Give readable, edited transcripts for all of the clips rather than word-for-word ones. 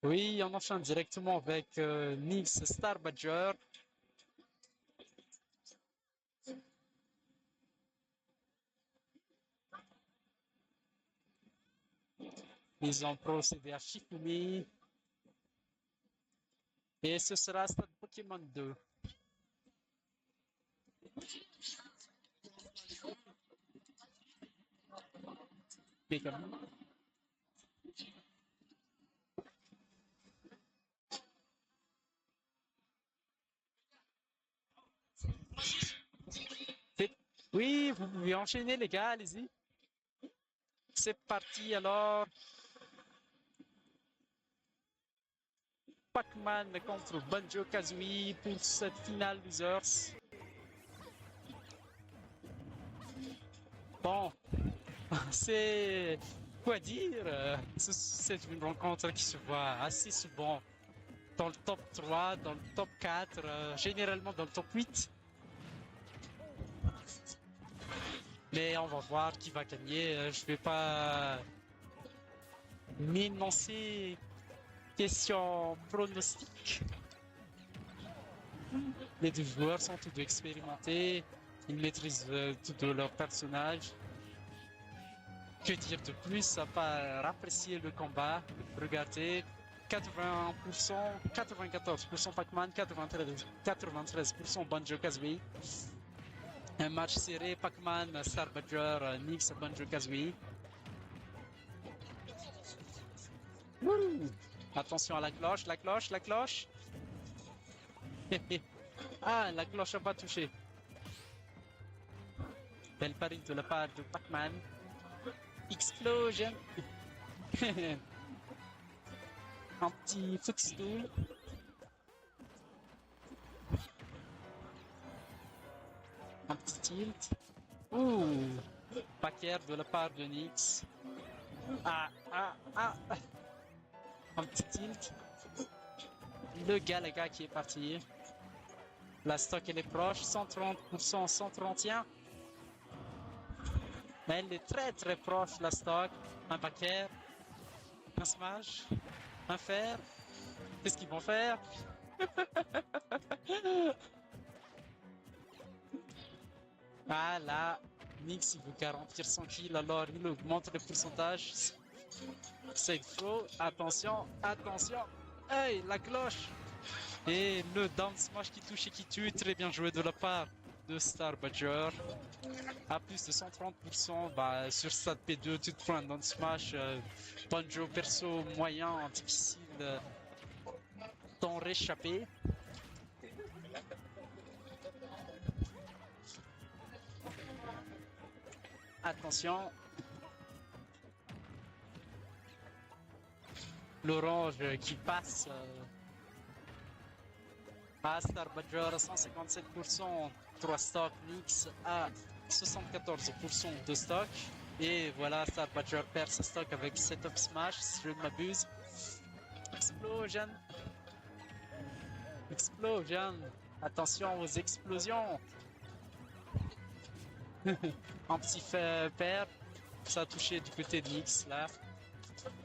Oui, on enchaîne directement avec Nix Star Badger. Ils ont procédé à Shifumi. Et ce sera Stade Pokémon 2. Oui, vous pouvez enchaîner les gars, allez-y. C'est parti alors. Pac-Man contre Banjo-Kazooie pour cette finale losers. Bon, c'est quoi dire? C'est une rencontre qui se voit assez souvent dans le top 3, dans le top 4, généralement dans le top 8. Mais on va voir qui va gagner. Je vais pas m'énoncer question pronostic. Les deux joueurs sont tous deux expérimentés. Ils maîtrisent tous deux leurs personnages. Que dire de plus à part apprécier le combat? Regardez, 80%, 94% Pac-Man, 93% Banjo-Kazooie. Un match serré, Pac-Man, Star Badger, Nix, Banjo-Kazooie. Attention à la cloche, la cloche, la cloche. Ah, la cloche n'a pas touché. Belle pari de la part de Pac-Man. Explosion. Un petit footstool. Un petit tilt. Ouh. Packer de la part de Nix. Ah, ah, ah. Un petit tilt. Le Galaga qui est parti. La stock elle est proche. 130%, 131. Mais elle est très très proche la stock. Un Packer. Un smash. Un fer. Qu'est-ce qu'ils vont faire? Ah là, Nix il veut garantir son kill, alors il augmente le pourcentage. Save throw, attention, attention. Hey, la cloche. Et le down smash qui touche et qui tue, très bien joué de la part de Star Badger. À plus de 130%, bah, sur stade P2, tu te prends un down smash. Banjo perso moyen, difficile d'en réchapper. Attention. L'orange qui passe à Star Badger à 157%, 3 stocks, Nix à 74% de stock. Et voilà, Star Badger perd sa stock avec Setup Smash, si je ne m'abuse. Explosion. Explosion. Attention aux explosions. Un petit pair. Ça a touché du côté de Nix là.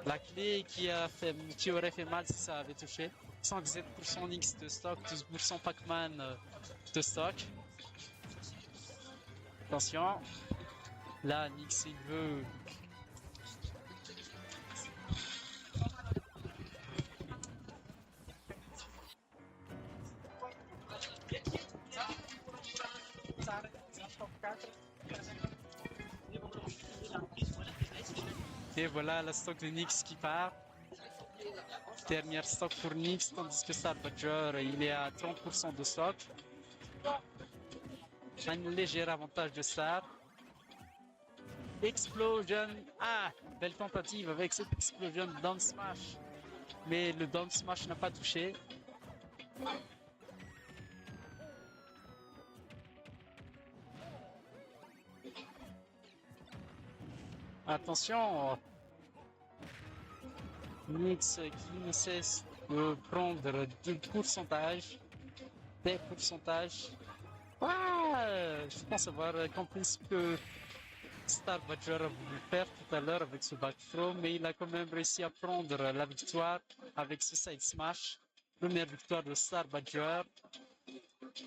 La clé qui aurait fait mal si ça avait touché. 117% Nix de stock, 12% Pac-Man de stock. Attention. Là, Nix, il veut. Et voilà la stock de Nix qui part. Dernière stock pour Nix, tandis que Star Badger, il est à 30% de stock. Un léger avantage de Star. Explosion. Ah, belle tentative avec cette explosion down smash. Mais le down smash n'a pas touché. Attention. Nix qui ne cesse de prendre du pourcentage. Des pourcentages. Ah, je pense avoir compris ce que Star Badger a voulu faire tout à l'heure avec ce back throw, mais il a quand même réussi à prendre la victoire avec ce side smash. Première victoire de Star Badger. Je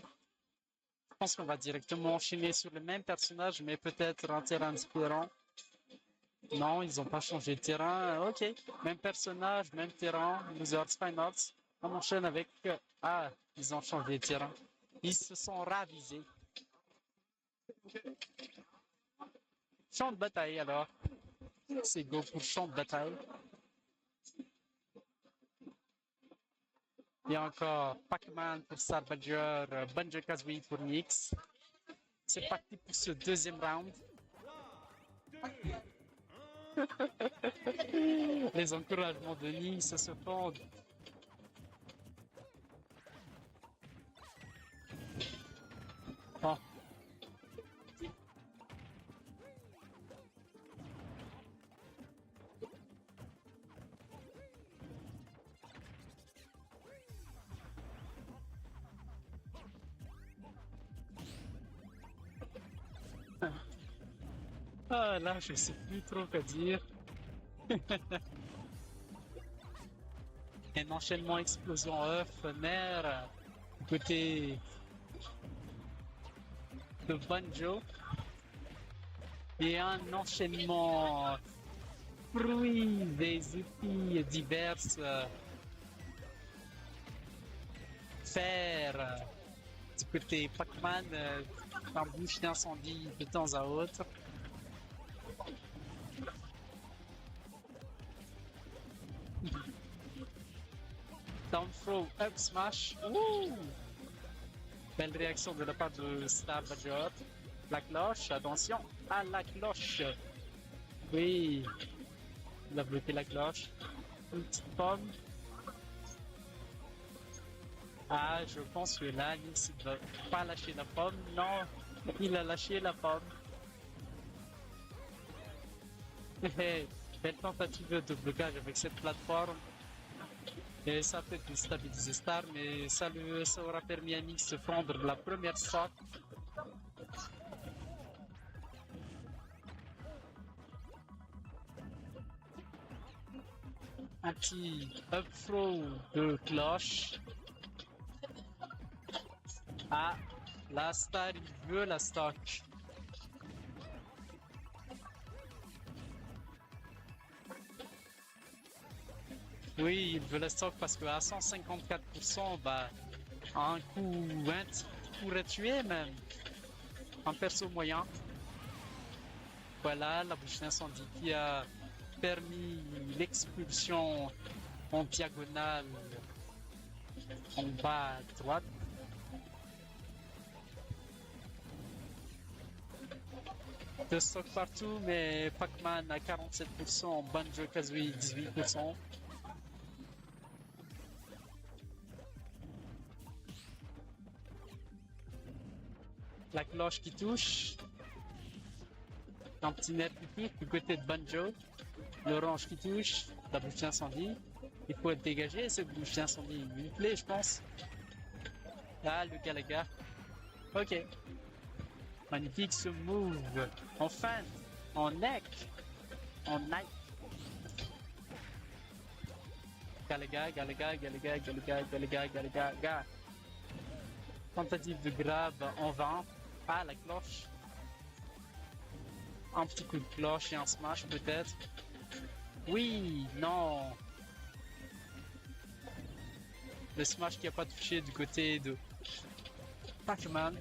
pense qu'on va directement enchaîner sur le même personnage, mais peut-être un terrain différent. Non, ils n'ont pas changé de terrain. Ok, même personnage, même terrain. Losers Finals. On enchaîne avec... Ah, ils ont changé de terrain. Ils se sont ravisés. Champ de bataille alors. C'est go pour champ de bataille. Il y a encore Pac-Man pour Star Badger, Banjo-Kazooie pour Nyx. C'est parti pour ce deuxième round. Les encouragements de Nyx se fondent. Oh. Ah là, je sais plus trop quoi dire. Un enchaînement explosion œuf, nerf, côté de Banjo. Et un enchaînement fruits des outils divers. Fer, du côté Pac-Man, en bouche d'incendie de temps à autre. Down throw, up smash. Ouh! Belle réaction de la part de Star Badger. La cloche, attention à la cloche. Oui, il a bloqué la cloche. Une petite pomme. Ah, je pense que là, Nix ne va pas lâcher la pomme. Non, il a lâché la pomme. Belle tentative de blocage avec cette plateforme. Et ça peut déstabiliser Star, mais ça aura permis à Nix de prendre la première shot. Un petit up throw de cloche. Ah, la Star, il veut la stock. Oui, il veut la stock parce qu'à 154%, bah, un coup 20 pourrait tuer même. Un perso moyen. Voilà, la bouche d'incendie qui a permis l'expulsion en diagonale en bas à droite. De stock partout, mais Pac-Man à 47%, Banjo-Kazooie 18%. La cloche qui touche. Un petit net qui touche du côté de Banjo. L'orange qui touche. La bouche d'incendie. Il faut être dégagé, cette bouche d'incendie. Il plaît, je pense. Ah, le Galaga. Ok. Magnifique ce move. En fin, en neck. En neck. Galaga, Galaga, Galaga, Galaga, Galaga, Galaga, Galaga. Tentative de grab en vain. Ah, la cloche. Un petit coup de cloche et un smash peut-être. Oui, non. Le smash qui n'a pas touché du côté de Pac-Man.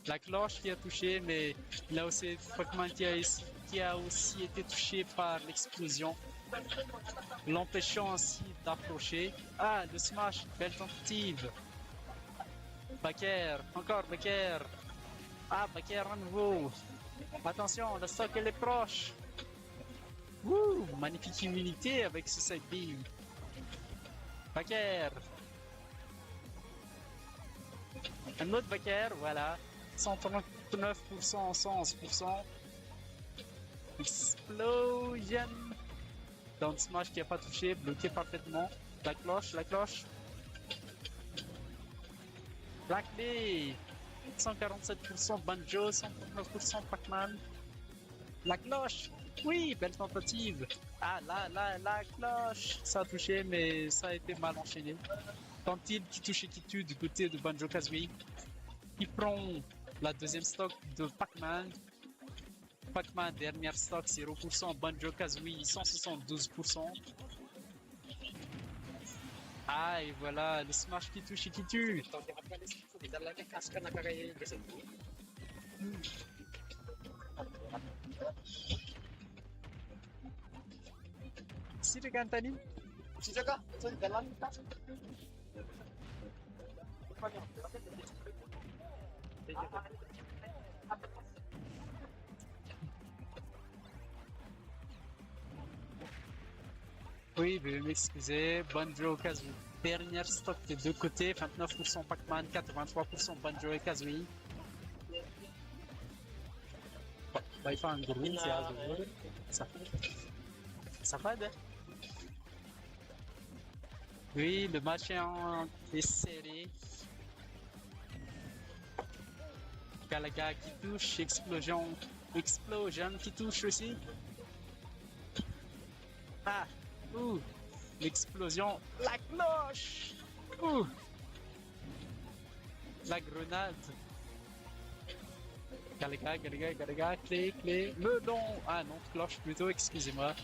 La cloche qui a touché, mais il a aussi Pac-Man qui a aussi été touché par l'explosion, l'empêchant ainsi d'approcher. Ah, le smash, belle tentative. Baker, encore Baker. Ah, Baker à nouveau. Attention, la stock elle est proche. Ouh, magnifique immunité avec ce side beam. Baker. Un autre Baker, voilà. 139%, 111%. Explosion. Down smash qui n'a pas touché, bloqué parfaitement. La cloche, la cloche. La clé. 147% Banjo, 139% Pac-Man. La cloche! Oui, belle tentative! Ah là, la cloche! Ça a touché, mais ça a été mal enchaîné. Tente-t-il qui touche et qui tue du côté de Banjo-Kazooie. Il prend la deuxième stock de Pac-Man. Pac-Man, dernière stock, 0%. Banjo-Kazooie, 172%. Ah, et voilà, le smash qui touche et qui tue. Sino Kantanin? Oui, veuillez m'excuser. Banjo Kazooie. Dernière stock des deux côtés, 29% Pac-Man, 83% Banjo et Kazooie. Vai fa un green, c'est à ça va, hein? Oui, le match est serré. Galaga qui touche, Explosion qui touche aussi. Ah, ouh, l'explosion, la cloche, ouh, la grenade. Galaga, clé, melon. Ah non, cloche plutôt, excusez-moi.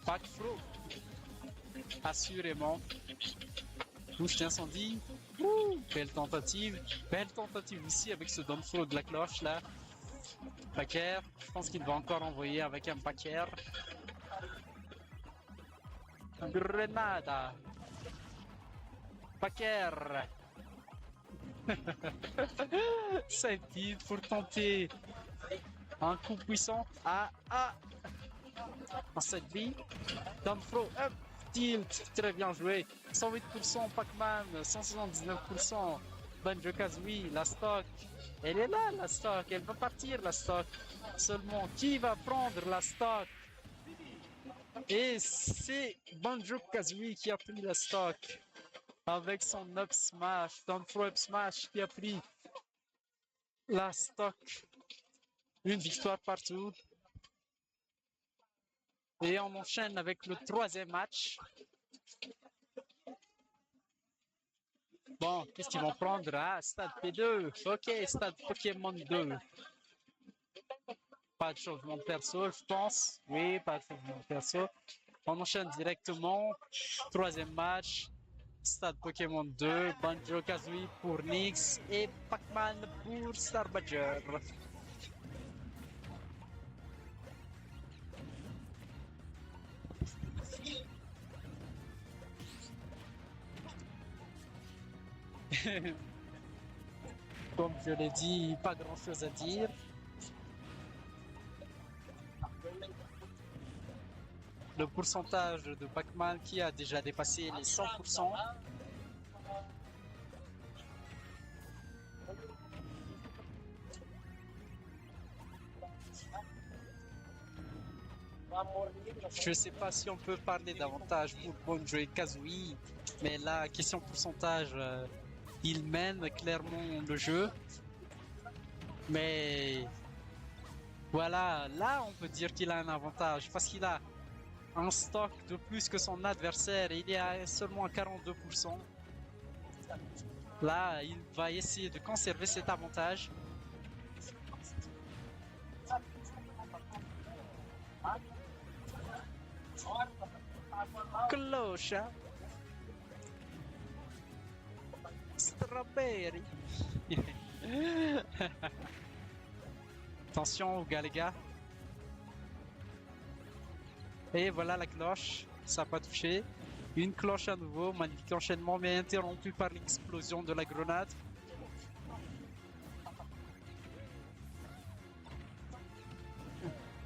Pac-Fro, assurément. Touche d'incendie. Belle tentative ici avec ce downflow de la cloche là. Packer, je pense qu'il va encore envoyer avec un Packer. Grenada. Packer. Side pour tenter un coup puissant. En cette vie. Downflow, up, tilt, très bien joué. 108% Pac-Man, 179% Banjo-Kazooie, la stock. Elle est là, la stock, elle va partir, la stock. Seulement, qui va prendre la stock? Et c'est Banjo-Kazooie qui a pris la stock. Avec son up smash, Downflow up smash qui a pris la stock. Une victoire partout. Et on enchaîne avec le troisième match. Bon, qu'est-ce qu'ils vont prendre? Ah, stade P2. Ok, stade Pokémon 2. Pas de changement de perso, je pense. Oui, pas de changement de perso. On enchaîne directement. Troisième match. Stade Pokémon 2. Banjo-Kazooie pour Nyx et Pac-Man pour Star Badger. Comme je l'ai dit, pas grand chose à dire. Le pourcentage de Pac-Man qui a déjà dépassé les 100%. Je ne sais pas si on peut parler davantage pour Banjo et Kazooie, mais là, question pourcentage, il mène clairement le jeu. Mais voilà, là on peut dire qu'il a un avantage parce qu'il a un stock de plus que son adversaire et il est à seulement 42%. Là, il va essayer de conserver cet avantage. Cloche. Strawberry. Attention au Galaga. Et voilà la cloche. Ça n'a pas touché. Une cloche à nouveau. Magnifique enchaînement, mais interrompu par l'explosion de la grenade.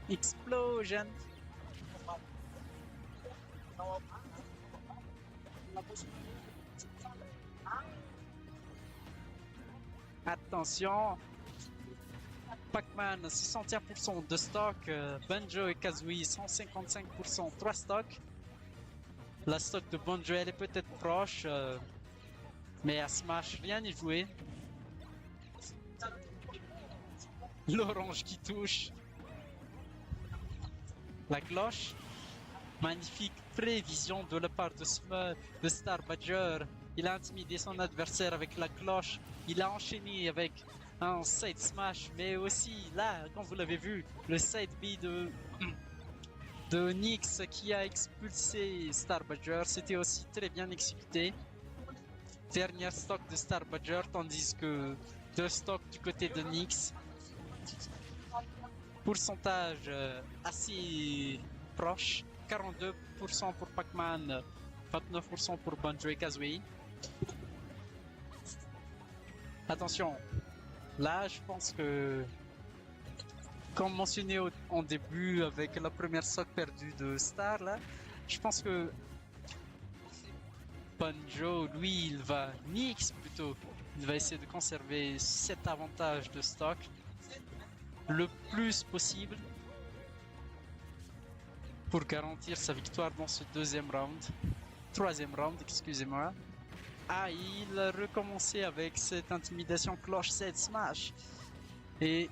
Explosion. Attention. Pac-Man 61% de stock, Banjo et Kazooie 155%, 3 stocks. La stock de Banjo elle est peut-être proche. Mais à Smash, rien n'est joué. L'orange qui touche. La cloche. Magnifique prévision de la part de Star Badger. Il a intimidé son adversaire avec la cloche. Il a enchaîné avec un side smash, mais aussi là, comme vous l'avez vu, le side B de Nyx qui a expulsé Star Badger. C'était aussi très bien exécuté. Dernière stock de Star Badger, tandis que deux stocks du côté de Nyx. Pourcentage assez proche. 42% pour Pac-Man, 29% pour Banjo-Kazooie. Attention, là je pense que, comme mentionné en début avec la première stock perdue de Star, là, je pense que Banjo, lui, Nyx plutôt, il va essayer de conserver cet avantage de stock le plus possible pour garantir sa victoire dans ce troisième round, excusez-moi. Ah, il a recommencé avec cette intimidation cloche 7 smash. Et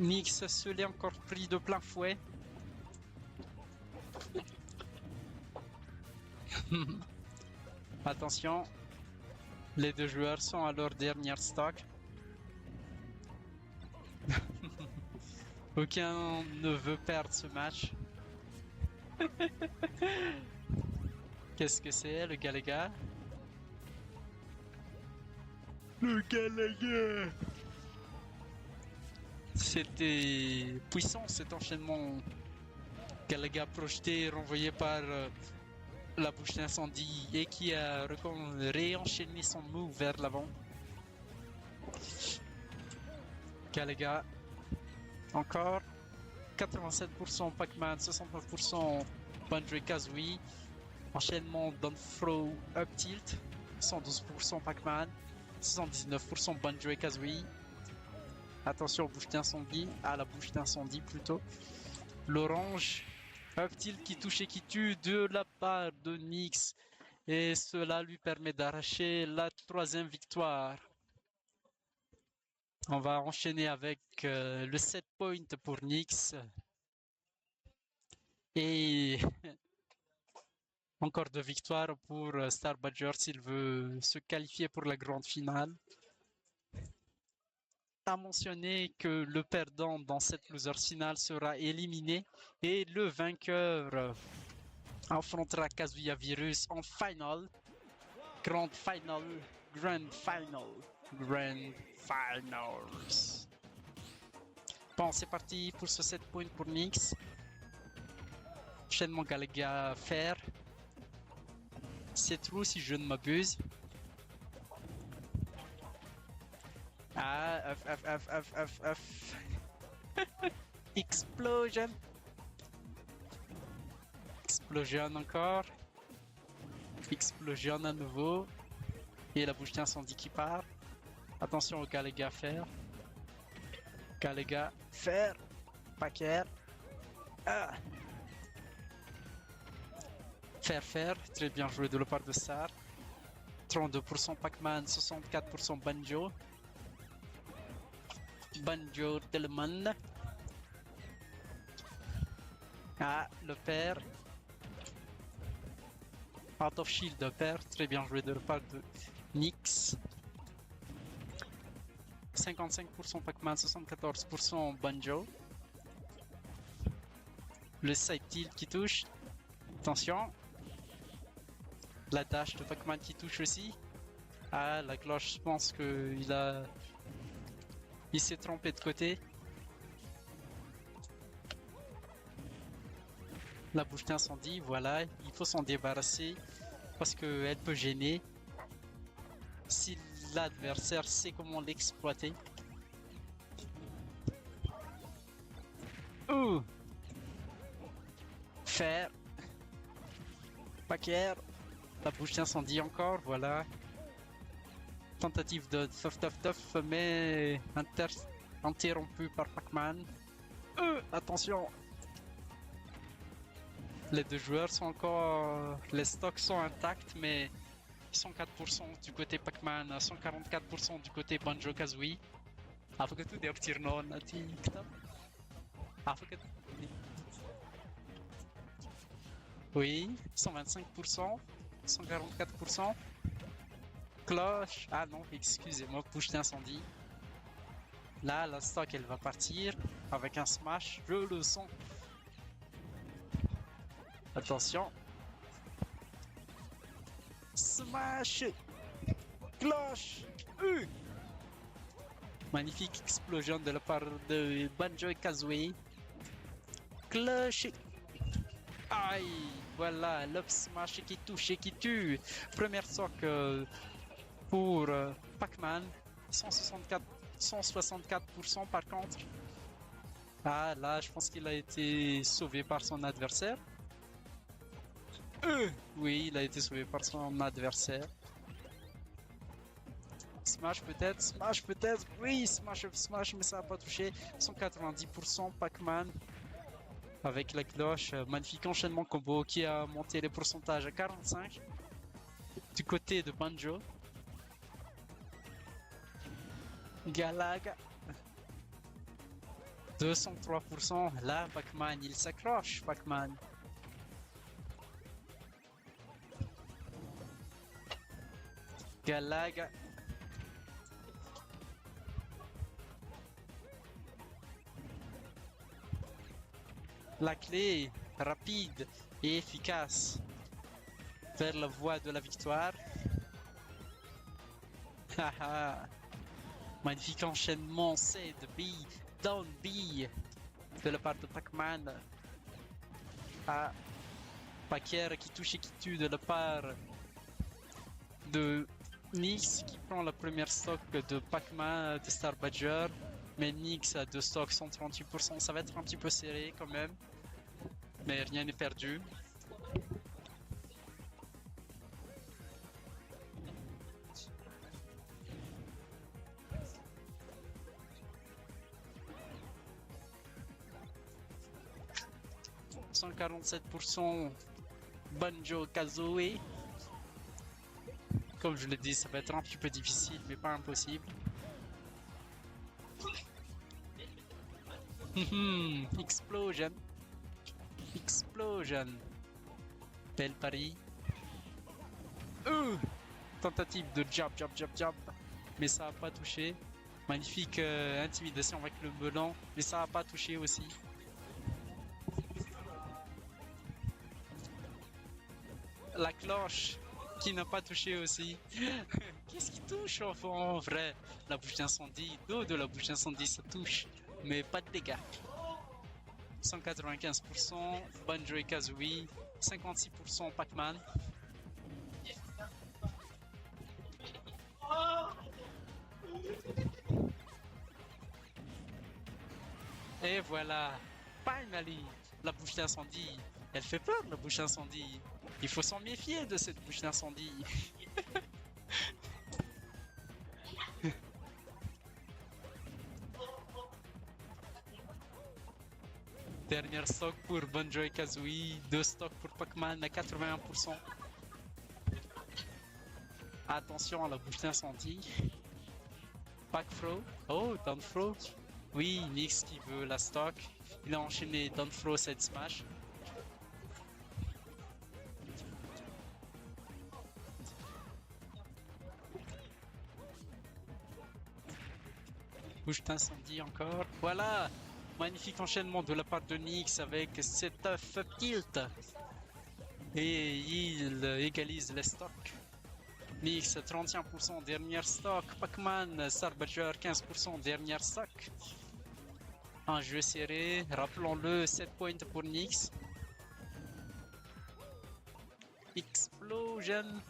Nyx se l'est encore pris de plein fouet. Attention, les deux joueurs sont à leur dernière stock. Aucun ne veut perdre ce match. Qu'est-ce que c'est, le Galaga? Le Galaga! C'était puissant cet enchaînement. Galaga projeté, renvoyé par la bouche d'incendie et qui a réenchaîné son move vers l'avant. Galaga. Encore. 87% Pac-Man, 69% Banjo-Kazooie. Enchaînement down throw up tilt. 112% Pac-Man. 79% Banjo-Kazooie. Attention aux bouches d'incendie. À la bouche d'incendie plutôt. L'orange. Up tilt qui touche et qui tue de la part de Nyx. Et cela lui permet d'arracher la troisième victoire. On va enchaîner avec le 7 point pour Nyx. Et encore deux victoires pour Star Badger s'il veut se qualifier pour la grande finale. À mentionner que le perdant dans cette loser finale sera éliminé et le vainqueur affrontera Kazuya Virus en final. Grand Finals. Bon, c'est parti pour ce 7 points pour Nyx. Enchaînement Galaga Fer. C'est true si je ne m'abuse. Ah, F. Explosion. Explosion encore. Explosion à nouveau. Et la bouche d'incendie qui part. Attention au Galaga Fer. Galaga Fer. Paquet. Ah. Fer. Très bien joué de la part de Star. 32% Pac-Man, 64% Banjo. Banjo Telemann. Ah, le père. Out of shield de père, très bien joué de la part de Nyx. 55% Pac-Man, 74% Banjo. Le side tilt qui touche. Attention. La dash de Pac-Man qui touche aussi. Ah, la cloche, je pense qu'il s'est trompé de côté. La bouche d'incendie, voilà, il faut s'en débarrasser parce qu'elle peut gêner si l'adversaire sait comment l'exploiter. Ouh! Fer. Paquet. La bouche d'incendie encore, voilà. Tentative de tough, mais interrompu par Pac-Man. Attention! Les deux joueurs sont encore... les stocks sont intacts, mais 104% du côté Pac-Man, 144% du côté Banjo-Kazooie. Afaka tudo é obter no na TikTok. Afaka. Oui, 125%, 144%. Cloche. Ah non, excusez-moi, bouche d'incendie. Là, la stock, elle va partir avec un smash. Je le sens. Attention. Smash. Cloche. Magnifique explosion de la part de Banjo et Kazooie. Cloche. Aïe. Voilà, l'up smash qui touche et qui tue. Première stock pour Pac-Man. 164% par contre. Ah là, je pense qu'il a été sauvé par son adversaire. Oui, il a été sauvé par son adversaire. Smash peut-être. Oui, smash, mais ça n'a pas touché. 190% Pac-Man. Avec la cloche, magnifique enchaînement combo qui a monté les pourcentages à 45. Du côté de Banjo. Galaga. 203%. Là, Pac-Man, il s'accroche, Pac-Man. Galaga. La clé rapide et efficace vers la voie de la victoire. Haha. Magnifique enchaînement C de B, down B de la part de Pac-Man. Ah, Paquer qui touche et qui tue de la part de Nix qui prend la première stock de Pac-Man de Star Badger. Mais Nix a deux stocks 138%, ça va être un petit peu serré quand même. Mais rien n'est perdu. « 147% Banjo-Kazooie. Comme je l'ai dit, ça va être un petit peu difficile, mais pas impossible. Explosion. Explosion. Belle pari. Tentative de jab. Mais ça n'a pas touché. Magnifique intimidation avec le melon. Mais ça n'a pas touché aussi. La cloche qui n'a pas touché aussi. Qu'est-ce qui touche en vrai? La bouche d'incendie. Dos de la bouche d'incendie, ça touche. Mais pas de dégâts. 195% Banjo et Kazooie. 56% Pac-Man. Et voilà. Finally. La bouche d'incendie. Elle fait peur, la bouche d'incendie. Il faut s'en méfier de cette bouche d'incendie. Dernière stock pour Banjo et Kazooie. Deux stocks pour Pac-Man à 81%. Attention à la bouche d'incendie. Pac-Throw. Oh, Down-Throw. Oui, Nix qui veut la stock. Il a enchaîné Down-Throw, cette smash. Bouche d'incendie encore. Voilà. Magnifique enchaînement de la part de Nix avec cet œuf tilt. Et il égalise les stocks. Nix 31%, dernière stock. Pac-Man, Star Badger 15%, dernière stock. Un jeu serré, rappelons-le, 7 points pour Nix. Explosion.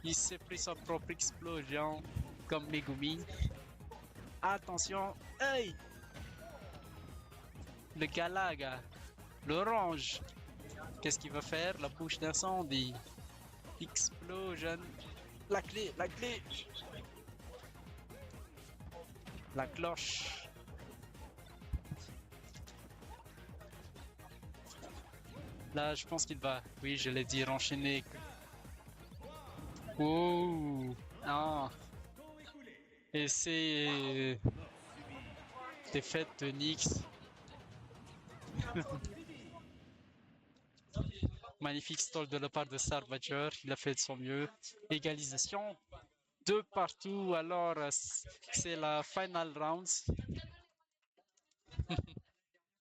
Il s'est pris sa propre explosion comme Megumi. Attention, hey! Le Galaga, l'orange. Qu'est-ce qu'il va faire? La bouche d'incendie. Explosion. La clé. La cloche. Là, je pense qu'il va, oui, je l'ai dit, enchaîner Oh, non. Et c'est défaite de Nyx. Magnifique stall de la part de Star Badger. Il a fait de son mieux. Égalisation. 2 partout. Alors, c'est la final round.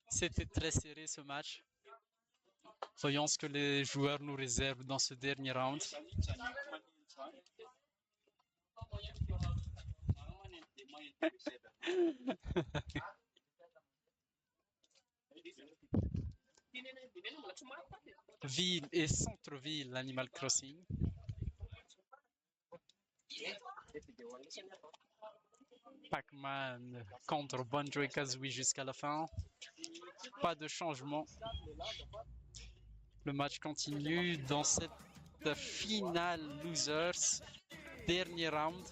C'était très serré ce match. Voyons ce que les joueurs nous réservent dans ce dernier round. Ville et centre-ville, Animal Crossing. Pac-Man contre Banjo-Kazooie jusqu'à la fin. Pas de changement. Le match continue dans cette finale losers. Dernier round.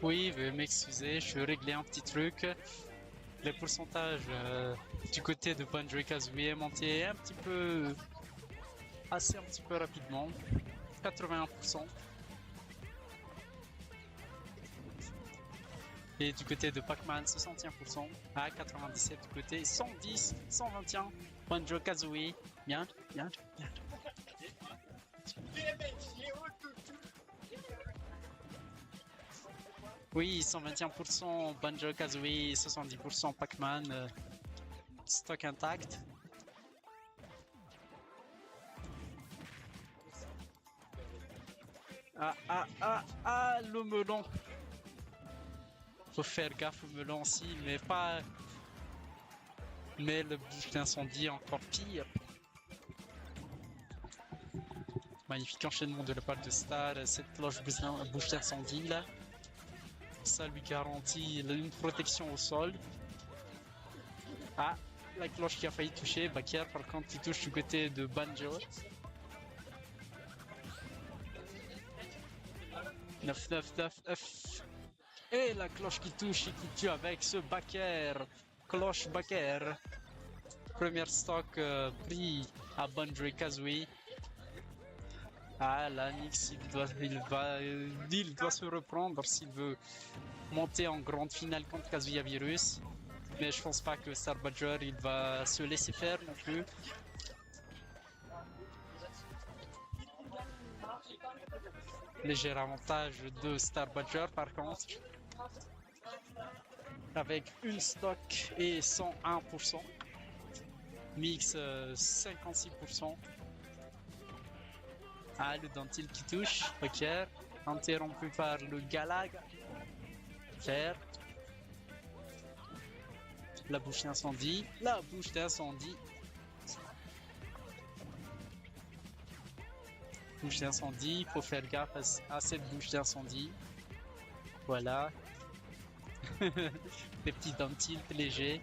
Oui, veuillez m'excuser, je vais régler un petit truc. Les pourcentages du côté de Banjo-Kazooie est monté un petit peu rapidement. 81%. Et du côté de Pac-Man, 61%. À 97 du côté, 110, 121. Banjo-Kazooie, bien. Oui, 121% Banjo-Kazooie, 70% Pac-Man. Stock intact. Le melon. Faut faire gaffe au melon aussi, mais pas. Mais le bouche d'incendie encore pire. Magnifique enchaînement de la part de Star, cette cloche bouche d'incendie là. Ça lui garantit une protection au sol. Ah, la cloche qui a failli toucher. Bakir par contre qui touche du côté de Banjo. 9. Et la cloche qui touche et qui tue avec ce Bakir. Cloche Bakir. Premier stock pris à Banjo-Kazooie. Ah là, Nyx, il doit se reprendre s'il veut monter en grande finale contre Kazuya Virus. Mais je pense pas que Star Badger il va se laisser faire non plus. Léger avantage de Star Badger par contre. Avec une stock et 101%. Mix 56%. Ah, le dentil qui touche. Ok. Interrompu par le Galag. Faire. La bouche d'incendie. La bouche d'incendie. Bouche d'incendie. Il faut faire gaffe à cette bouche d'incendie. Voilà. Des petits dentils légers.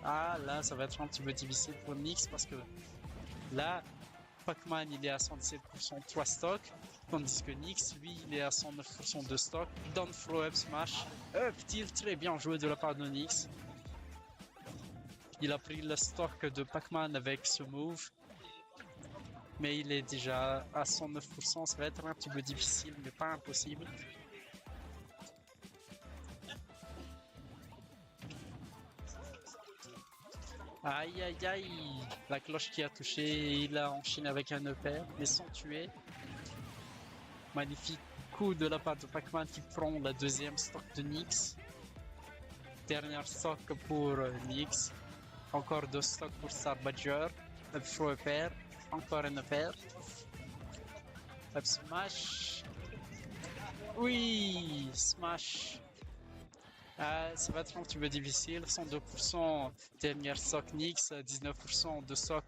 Ah, là, ça va être un petit peu difficile pour Nyx parce que là, Pac-Man il est à 117% 3 stocks, tandis que Nyx lui il est à 109% de stock. Down throw up smash, up tilt, très bien joué de la part de Nyx. Il a pris le stock de Pac-Man avec ce move, mais il est déjà à 109%, ça va être un petit peu difficile mais pas impossible. Aïe aïe aïe, la cloche qui a touché, il a enchaîné avec un upper, mais sans tuer. Magnifique coup de la part de Pac-Man qui prend la deuxième stock de Nyx. Dernière stock pour Nyx. Encore 2 stocks pour Star Badger. Up throw upper, encore un upper. Up smash. Oui, smash. Ça va être un petit peu difficile. 102% dernière stock Nyx, 19% de stock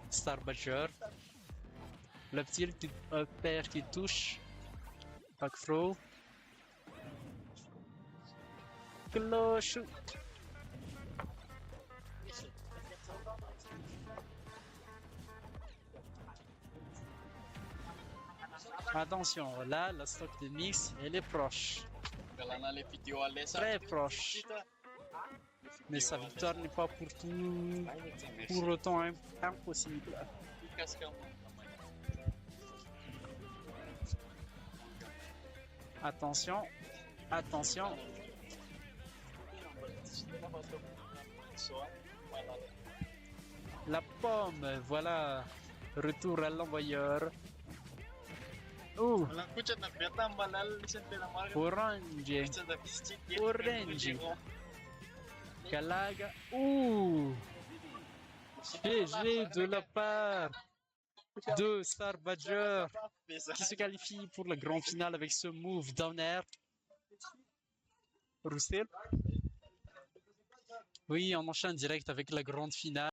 Star Badger. Le petit père qui touche. Pack throw. Cloche. Attention, là, la stock de Mix, elle est proche. Très proche. Mais sa victoire n'est pas pour autant impossible. Attention, attention. La pomme, voilà. Retour à l'envoyeur. Orange. Orange. Kalaga. GG de la part de Star Badger qui se qualifie pour le grand final avec ce move down air. Roussel. Oui, on enchaîne direct avec la grande finale.